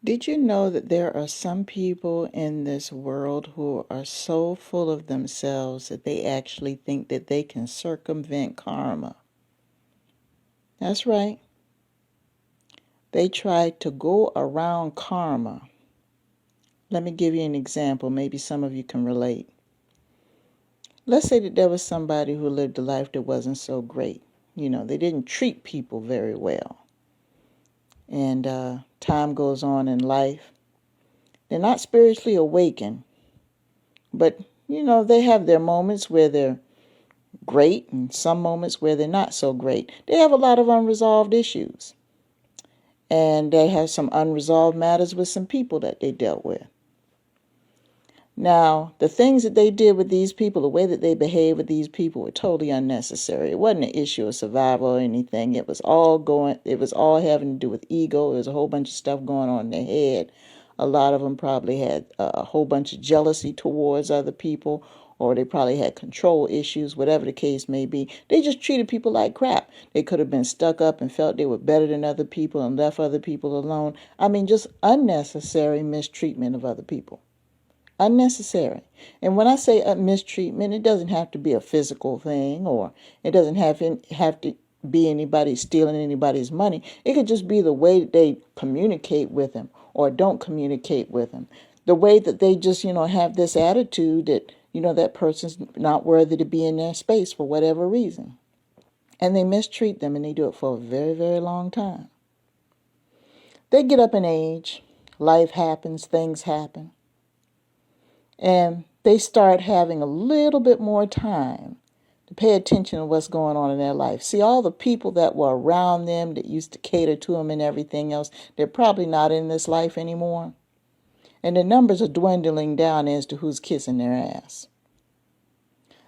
Did you know that there are some people in this world who are so full of themselves that they actually think that they can circumvent karma? That's right. They try to go around karma. Let me give you an example. Maybe some of you can relate. Let's say that there was somebody who lived a life that wasn't so great. They didn't treat people very well. And time goes on in life. They're not spiritually awakened, but, they have their moments where they're great and some moments where they're not so great. They have a lot of unresolved issues. And they have some unresolved matters with some people that they dealt with. Now, the things that they did with these people, the way that they behaved with these people were totally unnecessary. It wasn't an issue of survival or anything. It was all having to do with ego. There was a whole bunch of stuff going on in their head. A lot of them probably had a whole bunch of jealousy towards other people, or they probably had control issues, whatever the case may be. They just treated people like crap. They could have been stuck up and felt they were better than other people and left other people alone. I mean, just unnecessary mistreatment of other people. Unnecessary. And when I say mistreatment, it doesn't have to be a physical thing, or it doesn't have to be anybody stealing anybody's money. It could just be the way that they communicate with them or don't communicate with them. The way that they just, have this attitude that, that person's not worthy to be in their space for whatever reason. And they mistreat them, and they do it for a very, very long time. They get up in age. Life happens. Things happen. And they start having a little bit more time to pay attention to what's going on in their life. See, all the people that were around them that used to cater to them and everything else, they're probably not in this life anymore. And the numbers are dwindling down as to who's kissing their ass.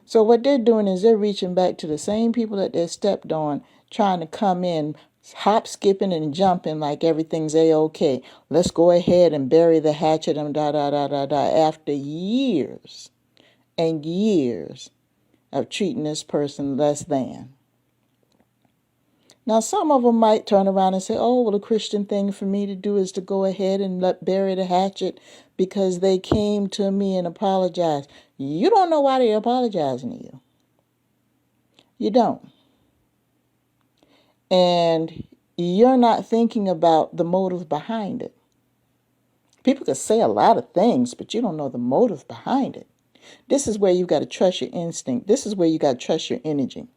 So what they're doing is they're reaching back to the same people that they stepped on, trying to come in, hop, skipping, and jumping like everything's A-OK. Let's go ahead and bury the hatchet and after years and years of treating this person less than. Now, some of them might turn around and say, oh, well, the Christian thing for me to do is to go ahead and bury the hatchet because they came to me and apologized. You don't know why they're apologizing to you. You don't. And you're not thinking about the motive behind it. People can say a lot of things, but you don't know the motive behind it. This is where you got to trust your instinct. This is where you got to trust your energy.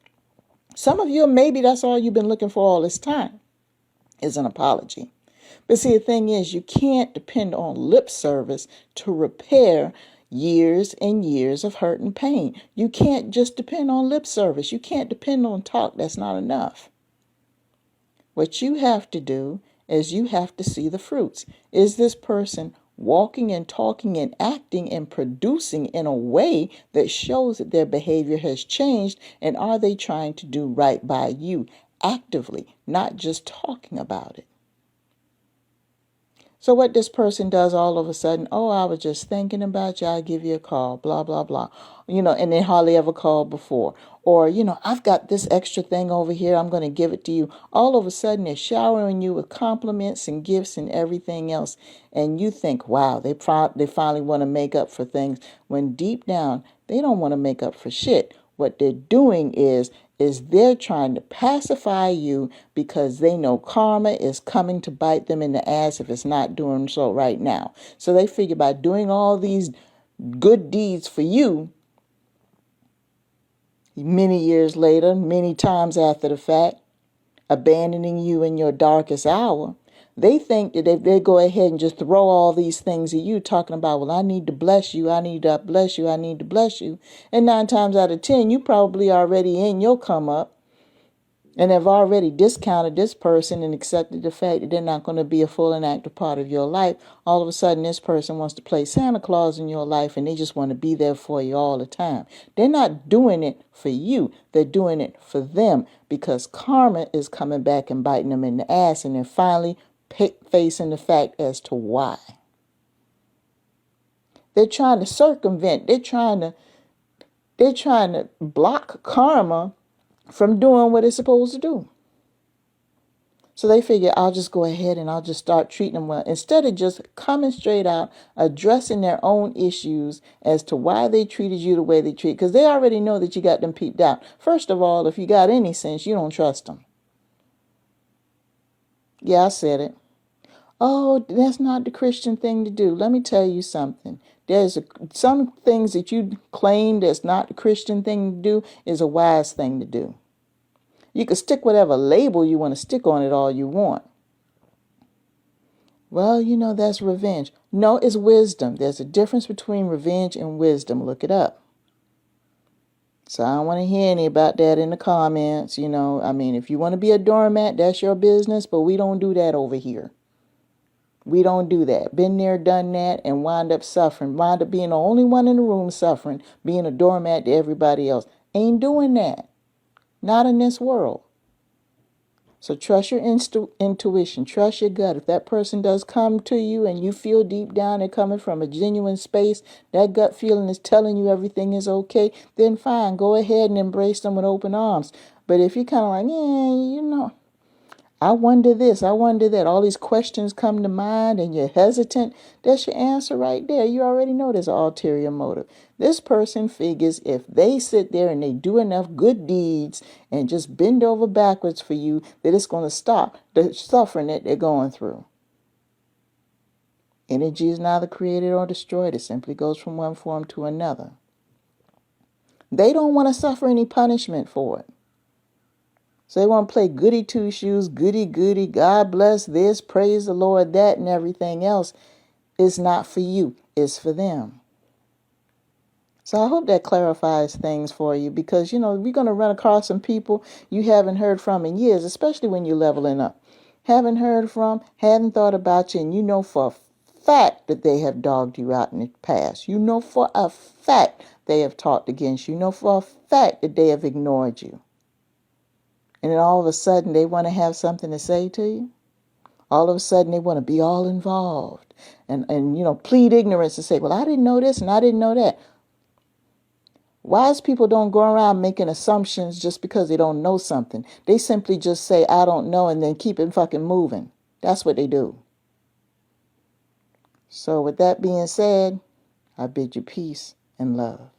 Some of you, maybe that's all you've been looking for all this time, is an apology. But see, the thing is, you can't depend on lip service to repair years and years of hurt and pain. You can't just depend on lip service. You can't depend on talk. That's not enough. What you have to do is you have to see the fruits. Is this person walking and talking and acting and producing in a way that shows that their behavior has changed? And are they trying to do right by you actively, not just talking about it? So what this person does all of a sudden, oh, I was just thinking about you, I'll give you a call, blah, blah, blah. And they hardly ever called before. Or, I've got this extra thing over here, I'm going to give it to you. All of a sudden, they're showering you with compliments and gifts and everything else. And you think, wow, they finally want to make up for things. When deep down, they don't want to make up for shit. What they're doing is they're trying to pacify you because they know karma is coming to bite them in the ass if it's not doing so right now. So they figure by doing all these good deeds for you, many years later, many times after the fact, abandoning you in your darkest hour, they think that if they go ahead and just throw all these things at you, talking about, well, I need to bless you, I need to bless you, I need to bless you. And 9 times out of 10, you probably already in your come up and have already discounted this person and accepted the fact that they're not going to be a full and active part of your life. All of a sudden, this person wants to play Santa Claus in your life, and they just want to be there for you all the time. They're not doing it for you. They're doing it for them because karma is coming back and biting them in the ass, and they're finally facing the fact as to why. They're trying to circumvent. They're trying to block karma from doing what it's supposed to do. So they figure I'll just go ahead and I'll just start treating them well. Instead of just coming straight out, addressing their own issues as to why they treated you the way they treat. Because they already know that you got them peeped out. First of all, if you got any sense, you don't trust them. Yeah, I said it. Oh, that's not the Christian thing to do. Let me tell you something. Some things that you claim that's not the Christian thing to do is a wise thing to do. You can stick whatever label you want to stick on it all you want. Well, that's revenge. No, it's wisdom. There's a difference between revenge and wisdom. Look it up. So I don't want to hear any about that in the comments. If you want to be a doormat, that's your business, but we don't do that over here. We don't do that. Been there, done that, and wind up suffering. Wind up being the only one in the room suffering, being a doormat to everybody else. Ain't doing that. Not in this world. So trust your intuition. Trust your gut. If that person does come to you and you feel deep down they're coming from a genuine space, that gut feeling is telling you everything is okay, then fine. Go ahead and embrace them with open arms. But if you're kind of like, I wonder this, I wonder that, all these questions come to mind and you're hesitant, that's your answer right there. You already know there's an ulterior motive. This person figures if they sit there and they do enough good deeds and just bend over backwards for you, that it's going to stop the suffering that they're going through. Energy is neither created or destroyed. It simply goes from one form to another. They don't want to suffer any punishment for it. So they want to play goody two-shoes, goody goody, God bless this, praise the Lord that, and everything else. Is not for you. It's for them. So I hope that clarifies things for you, because, we're going to run across some people you haven't heard from in years, especially when you're leveling up. Haven't heard from, hadn't thought about you, and you know for a fact that they have dogged you out in the past. You know for a fact they have talked against you. You know for a fact that they have ignored you. And then all of a sudden they want to have something to say to you. All of a sudden they want to be all involved and plead ignorance and say, well, I didn't know this and I didn't know that. Wise people don't go around making assumptions just because they don't know something. They simply just say, I don't know, and then keep it fucking moving. That's what they do. So with that being said, I bid you peace and love.